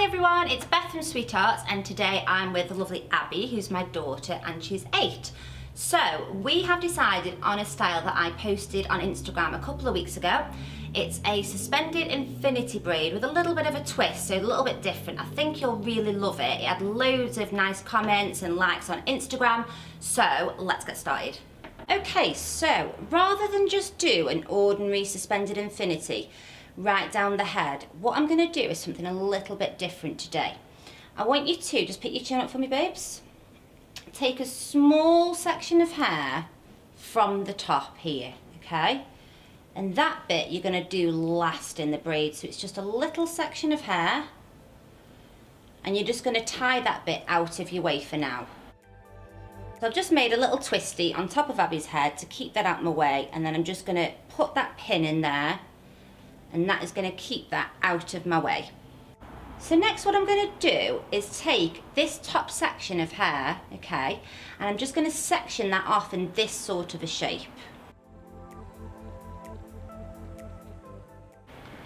everyone, it's Beth from Sweethearts, and today I'm with the lovely Abby, who's my daughter, and she's 8. So we have decided on a style that I posted on Instagram a couple of weeks ago. It's a suspended infinity braid with a little bit of a twist, so a little bit different. I think you'll really love it. It had loads of nice comments and likes on Instagram, so let's get started. Okay, so rather than just do an ordinary suspended infinity right down the head, what I'm going to do is something a little bit different today. I want you to just pick your chin up for me, babes. Take a small section of hair from the top here, okay? And that bit you're going to do last in the braid, so it's just a little section of hair, and you're just going to tie that bit out of your way for now. So I've just made a little twisty on top of Abby's head to keep that out of my way, and then I'm just going to put that pin in there, and that is going to keep that out of my way. So next what I'm going to do is take this top section of hair, okay, and I'm just going to section that off in this sort of a shape.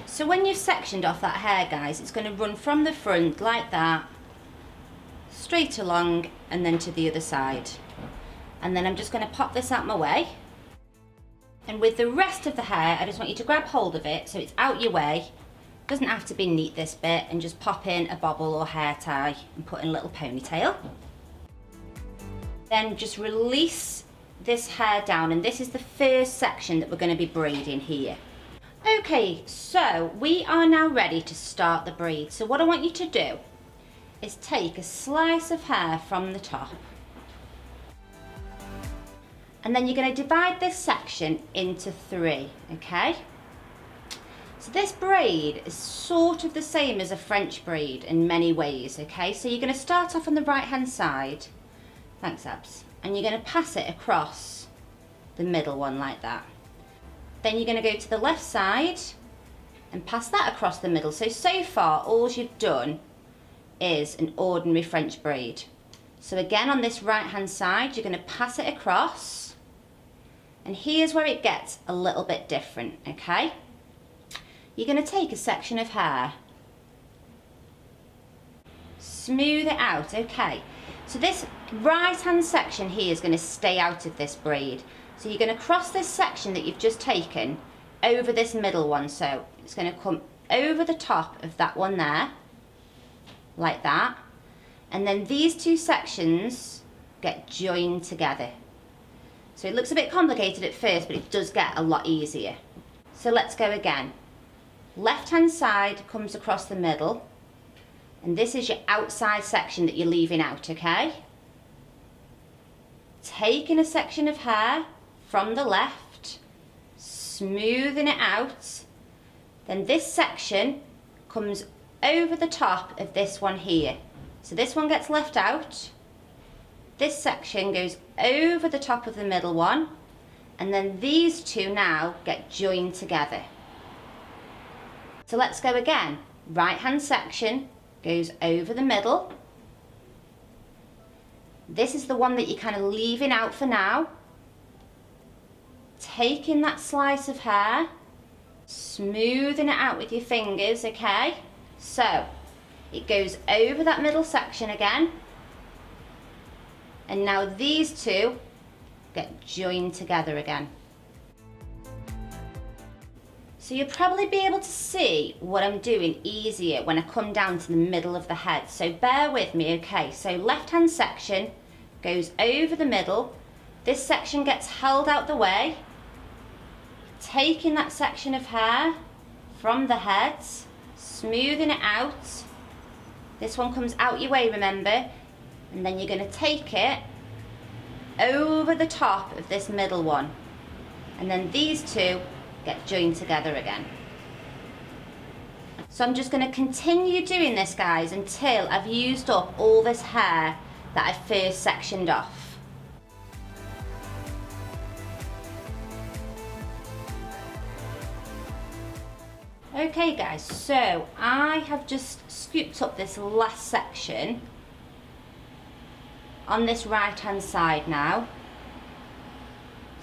So when you've sectioned off that hair, guys, it's going to run from the front like that, straight along, and then to the other side. And then I'm just going to pop this out my way. And with the rest of the hair, I just want you to grab hold of it so it's out your way. Doesn't have to be neat, this bit, and just pop in a bobble or hair tie and put in a little ponytail. Then just release this hair down, and this is the first section that we're going to be braiding here. Okay, so we are now ready to start the braid. So what I want you to do is take a slice of hair from the top. And then you're going to divide this section into 3, okay? So this braid is sort of the same as a French braid in many ways, okay? So you're going to start off on the right hand side, thanks Abs, and you're going to pass it across the middle one like that. Then you're going to go to the left side and pass that across the middle. So far all you've done is an ordinary French braid. So again, on this right hand side, you're going to pass it across. And here's where it gets a little bit different, okay? You're going to take a section of hair, smooth it out, okay? So this right hand section here is going to stay out of this braid. So you're going to cross this section that you've just taken over this middle one. So it's going to come over the top of that one there, like that. And then these two sections get joined together. So it looks a bit complicated at first, but it does get a lot easier. So let's go again. Left hand side comes across the middle, and this is your outside section that you're leaving out, okay? Taking a section of hair from the left, smoothing it out, then this section comes over the top of this one here. So this one gets left out. This section goes over the top of the middle one, and then these two now get joined together. So let's go again. Right hand section goes over the middle. This is the one that you're kind of leaving out for now. Taking that slice of hair, smoothing it out with your fingers, okay? So it goes over that middle section again. And now these two get joined together again. So you'll probably be able to see what I'm doing easier when I come down to the middle of the head. So bear with me, okay? So left hand section goes over the middle. This section gets held out the way. Taking that section of hair from the head, smoothing it out. This one comes out your way, remember? And then you're going to take it over the top of this middle one. And then these two get joined together again. So I'm just going to continue doing this, guys, until I've used up all this hair that I first sectioned off. Okay guys, so I have just scooped up this last section on this right hand side now.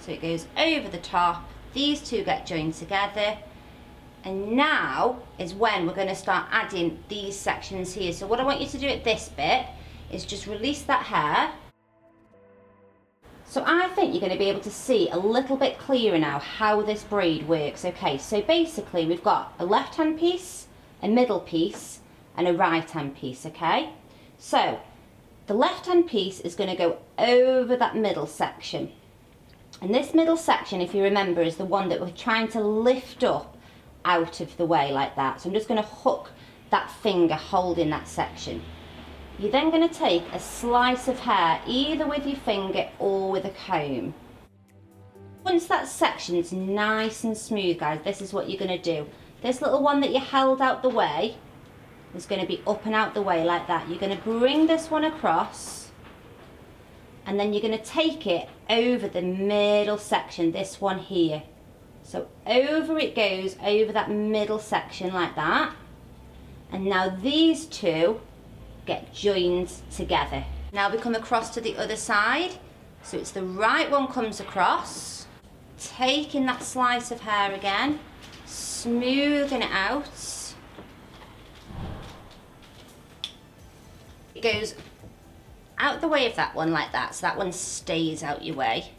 So it goes over the top, these two get joined together, And now is when we're going to start adding these sections here. So what I want you to do at this bit is just release that hair. So I think you're going to be able to see a little bit clearer now how this braid works. Okay, so basically we've got a left hand piece, a middle piece and a right hand piece, okay? So the left hand piece is going to go over that middle section. And this middle section, if you remember, is the one that we're trying to lift up out of the way like that. So I'm just going to hook that finger holding that section. You're then going to take a slice of hair, either with your finger or with a comb. Once that section's nice and smooth, guys, this is what you're going to do. This little one that you held out the way is going to be up and out the way like that. You're going to bring this one across and then you're going to take it over the middle section, this one here. So over it goes, over that middle section like that. And now these two get joined together. Now we come across to the other side. So it's the right one comes across, taking that slice of hair again, smoothing it out. It goes out the way of that one like that, so that one stays out your way.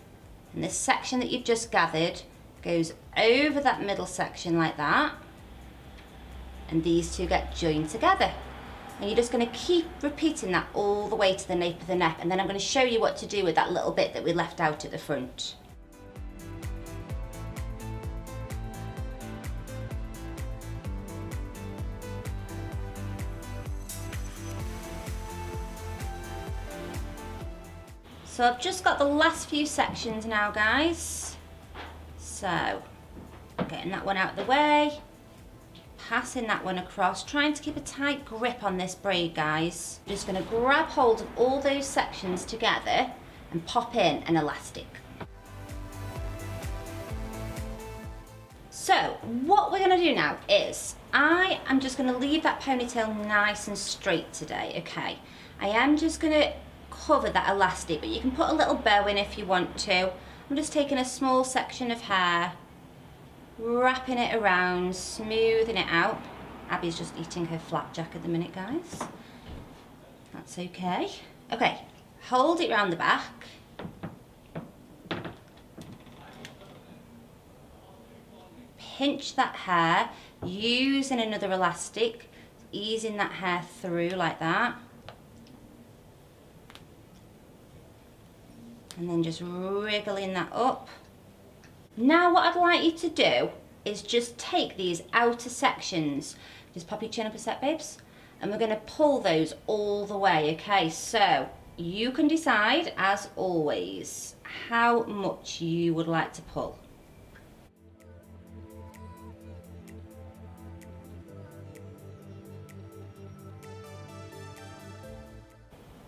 And this section that you've just gathered goes over that middle section like that. And these two get joined together. And you're just going to keep repeating that all the way to the nape of the neck, and then I'm going to show you what to do with that little bit that we left out at the front. So I've just got the last few sections now, guys. So getting that one out of the way, passing that one across, trying to keep a tight grip on this braid, guys. Just going to grab hold of all those sections together and pop in an elastic. So what we're going to do now is I am just going to leave that ponytail nice and straight today, okay? I am just going to cover that elastic, but you can put a little bow in if you want to. I'm just taking a small section of hair, wrapping it around, smoothing it out. Abby's just eating her flapjack at the minute, guys. That's okay. Okay, hold it round the back. Pinch that hair, using another elastic, easing that hair through like that. And then just wriggling that up. Now what I'd like you to do is just take these outer sections, just pop your chin up a sec, babes, and we're going to pull those all the way, okay? So you can decide, as always, how much you would like to pull.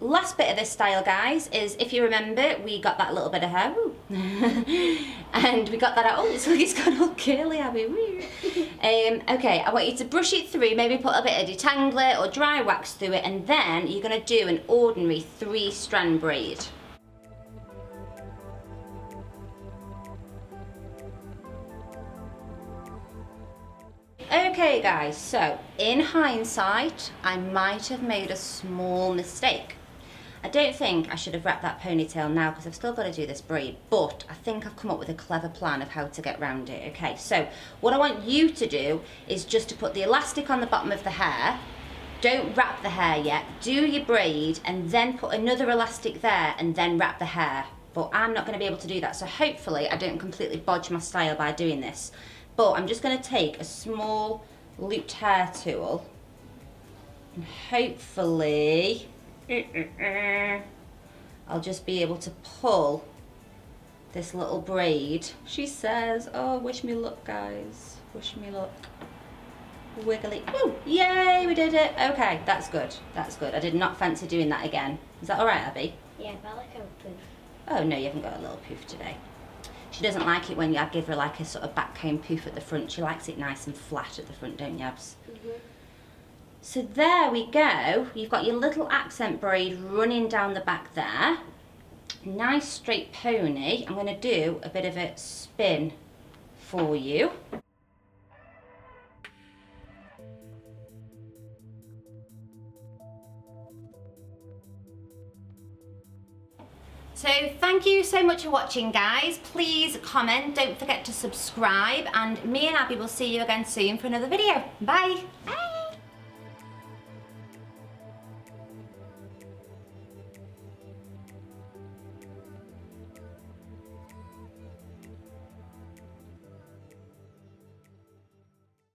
Last bit of this style, guys, is if you remember, we got that little bit of hair, and we got that out. Oh, it's gone all curly, Abby. Okay, I want you to brush it through, maybe put a bit of detangler or dry wax through it, and then you're going to do an ordinary 3-strand braid. Okay, guys, so in hindsight, I might have made a small mistake. I don't think I should have wrapped that ponytail now because I've still got to do this braid, but I think I've come up with a clever plan of how to get around it. Okay, so what I want you to do is just to put the elastic on the bottom of the hair. Don't wrap the hair yet. Do your braid and then put another elastic there and then wrap the hair. But I'm not going to be able to do that, so hopefully I don't completely bodge my style by doing this. But I'm just going to take a small looped hair tool and hopefully I'll just be able to pull this little braid. She says, oh, wish me luck, guys. Wish me luck. Wiggly. Woo! Yay, we did it. Okay, that's good. That's good. I did not fancy doing that again. Is that all right, Abby? Yeah, but I like a poof. Oh, no, you haven't got a little poof today. She doesn't like it when I give her like a sort of back comb poof at the front. She likes it nice and flat at the front, don't you, Abs? Mm-hmm. So there we go. You've got your little accent braid running down the back there. Nice straight pony. I'm going to do a bit of a spin for you. So thank you so much for watching, guys. Please comment, don't forget to subscribe, and me and Abby will see you again soon for another video. Bye. Bye.